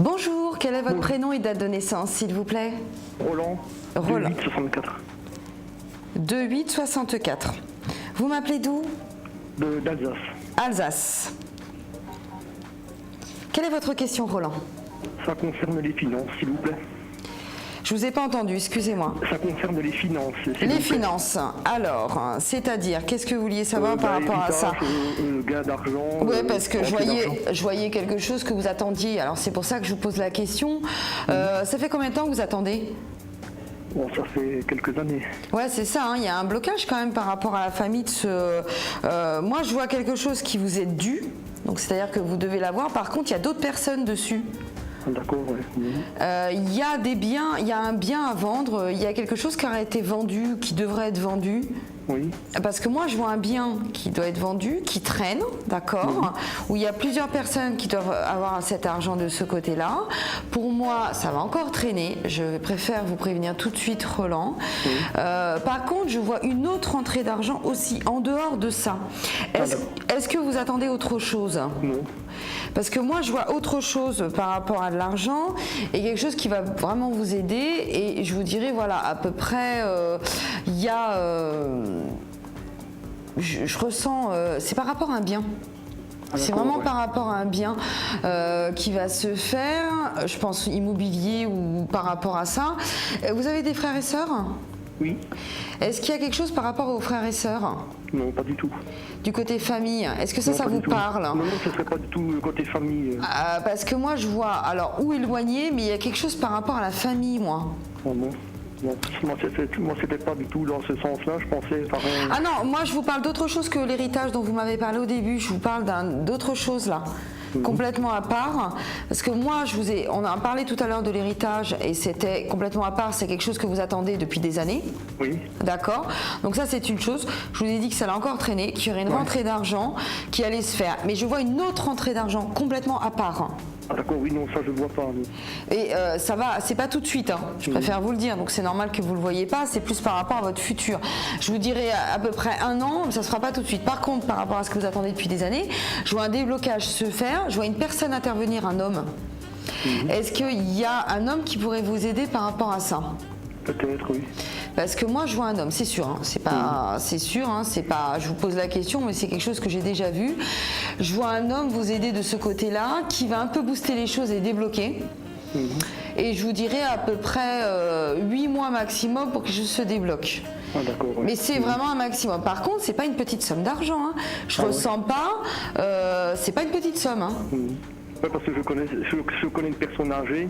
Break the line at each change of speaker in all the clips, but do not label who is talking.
Bonjour, quel est votre prénom et date de naissance, s'il vous plaît?
Roland.
Roland.
2864.
2864. Vous m'appelez d'où?
D'Alsace.
Alsace. Quelle est votre question, Roland?
Ça concerne les finances, s'il vous plaît.
Je vous ai pas entendu, excusez-moi.
Ça concerne les finances.
Les finances. Alors, c'est-à-dire, qu'est-ce que vous vouliez savoir par rapport à ça?
Gain d'argent.
Oui, parce que je voyais quelque chose que vous attendiez. Alors, c'est pour ça que je vous pose la question. Ça fait combien de temps que vous attendez?
Bon, ça fait quelques années.
Ouais, c'est ça, hein, il y a un blocage quand même par rapport à la famille de ce... moi, je vois quelque chose qui vous est dû, donc c'est-à-dire que vous devez l'avoir. Par contre, il y a d'autres personnes dessus.
D'accord, oui.
Il y a des biens, il y a un bien à vendre, il y a quelque chose qui a été vendu, qui devrait être vendu.
Oui.
Parce que moi, je vois un bien qui doit être vendu, qui traîne, d'accord, où il y a plusieurs personnes qui doivent avoir cet argent de ce côté-là. Pour moi, ça va encore traîner. Je préfère vous prévenir tout de suite, Roland. Oui. Par contre, je vois une autre entrée d'argent aussi, en dehors de ça. Est-ce que vous attendez autre chose?
Non.
Parce que moi, je vois autre chose par rapport à de l'argent et quelque chose qui va vraiment vous aider. Et je vous dirais, voilà, à peu près, il y a... je ressens... c'est par rapport à un bien. C'est vraiment par rapport à un bien qui va se faire, je pense immobilier ou par rapport à ça. Vous avez des frères et sœurs?
Oui.
Est-ce qu'il y a quelque chose par rapport aux frères et sœurs?
Non, pas du tout.
Du côté famille, est-ce que ça vous parle?
Non, ce ne serait pas du tout le côté famille.
Parce que moi je vois, alors où éloigné, mais il y a quelque chose par rapport à la famille, moi.
Oh non. Non, moi c'était pas du tout dans ce sens-là, je pensais pareil.
Ah non, moi je vous parle d'autre chose que l'héritage dont vous m'avez parlé au début, je vous parle d'autre chose là. Complètement à part, parce que moi on a parlé tout à l'heure de l'héritage et c'était complètement à part, c'est quelque chose que vous attendez depuis des années.
Oui.
D'accord, donc ça c'est une chose. Je vous ai dit que ça allait encore traîner, qu'il y aurait une rentrée d'argent qui allait se faire, mais je vois une autre rentrée d'argent complètement à part.
Ah d'accord, oui, non, ça je ne vois pas. Oui.
Et ça va, c'est pas tout de suite, hein. Je préfère vous le dire, donc c'est normal que vous le voyez pas, c'est plus par rapport à votre futur. Je vous dirais à peu près 1 an, mais ça se fera pas tout de suite. Par contre, par rapport à ce que vous attendez depuis des années, je vois un déblocage se faire, je vois une personne intervenir, un homme. Est-ce qu'il y a un homme qui pourrait vous aider par rapport à ça?
Peut-être, oui.
Parce que moi je vois un homme, c'est sûr, hein, c'est pas, c'est sûr, hein, c'est pas, je vous pose la question, mais c'est quelque chose que j'ai déjà vu. Je vois un homme vous aider de ce côté-là, qui va un peu booster les choses et débloquer. Et je vous dirais à peu près 8 mois maximum pour que je se débloque.
Ah, d'accord, ouais.
Mais c'est vraiment un maximum. Par contre, c'est pas une petite somme d'argent. Hein. Je ressens pas, c'est pas une petite somme. Hein.
Ouais, parce que je connais une personne âgée.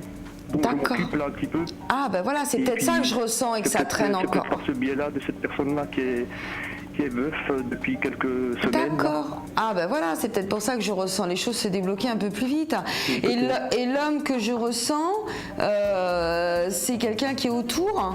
Donc je m'occupe là un petit peu.
Ah ben voilà, c'est peut-être ça que je ressens et que ça traîne encore.
C'est par ce biais-là de cette personne-là qui est veuf depuis quelques semaines.
D'accord. Ah ben voilà, c'est peut-être pour ça que je ressens les choses se débloquer un peu plus vite. Et l'homme que je ressens, c'est quelqu'un qui est autour.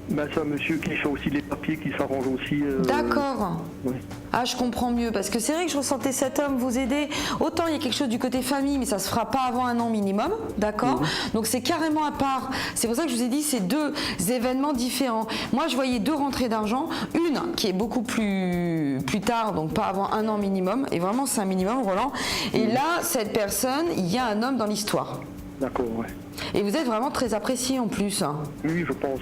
Ben, c'est un monsieur qui fait aussi les papiers, qui s'arrange aussi.
D'accord.
Oui.
Ah, je comprends mieux, parce que c'est vrai que je ressentais cet homme vous aider. Autant il y a quelque chose du côté famille, mais ça se fera pas avant 1 an minimum, d'accord? Donc c'est carrément à part. C'est pour ça que je vous ai dit, c'est 2 événements différents. Moi, je voyais 2 rentrées d'argent. Une qui est beaucoup plus tard, donc pas avant 1 an minimum, et vraiment c'est un minimum, Roland. Et là, cette personne, il y a un homme dans l'histoire.
D'accord, ouais.
Et vous êtes vraiment très apprécié en plus.
Oui, je pense.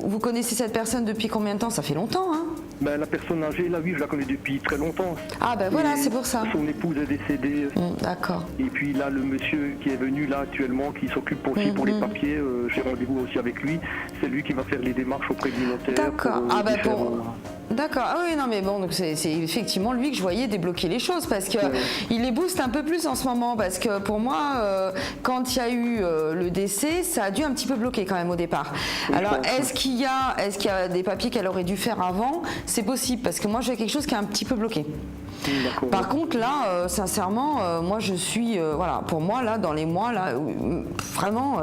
Vous connaissez cette personne depuis combien de temps? Ça fait longtemps, hein?
Ben, la personne âgée, là, oui, je la connais depuis très longtemps.
Ah ben voilà, c'est pour ça.
Son épouse est décédée.
D'accord.
Et puis là, le monsieur qui est venu là actuellement, qui s'occupe aussi pour les papiers, j'ai rendez-vous aussi avec lui. C'est lui qui va faire les démarches auprès du notaire.
D'accord. D'accord. Ah oui, non, mais bon, donc c'est effectivement lui que je voyais débloquer les choses parce que il les booste un peu plus en ce moment. Parce que pour moi, quand il y a eu le décès, ça a dû un petit peu bloquer quand même au départ. Alors, est-ce qu'il y a des papiers qu'elle aurait dû faire avant? C'est possible parce que moi, j'ai quelque chose qui a un petit peu bloqué. Par contre, là, sincèrement, moi je suis, voilà, pour moi, là, dans les mois, là, vraiment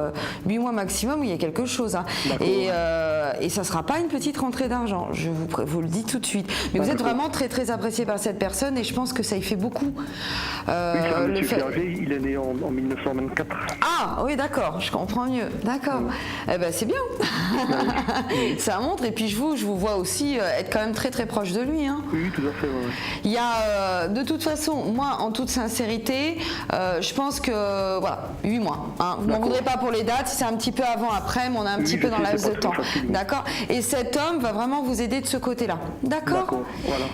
8 mois maximum, il y a quelque chose. Hein. Et ça ne sera pas une petite rentrée d'argent, je vous le dis tout de suite. Mais vous êtes vraiment très très apprécié par cette personne et je pense que ça y fait beaucoup.
Oui, c'est un monsieur âgé, il est né en 1924.
Ah, oui, d'accord, je comprends mieux. D'accord. Eh ben, c'est bien. Ça montre, et puis je vous vois aussi être quand même très très proche de lui. Hein.
Oui, tout à fait. Ouais.
Il y a de toute façon, moi, en toute sincérité, je pense que, voilà, 8 mois. Hein. Vous n'en voudrez pas pour les dates, si c'est un petit peu avant, après, mais on est un petit peu dans laps de temps. D'accord. Et cet homme va vraiment vous aider de ce côté-là. D'accord.
Voilà.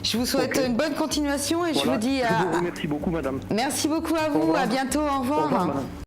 Je vous souhaite une bonne continuation et je vous dis
Je vous remercie beaucoup, madame.
Merci beaucoup à vous. À bientôt. Au revoir.
Au revoir, madame.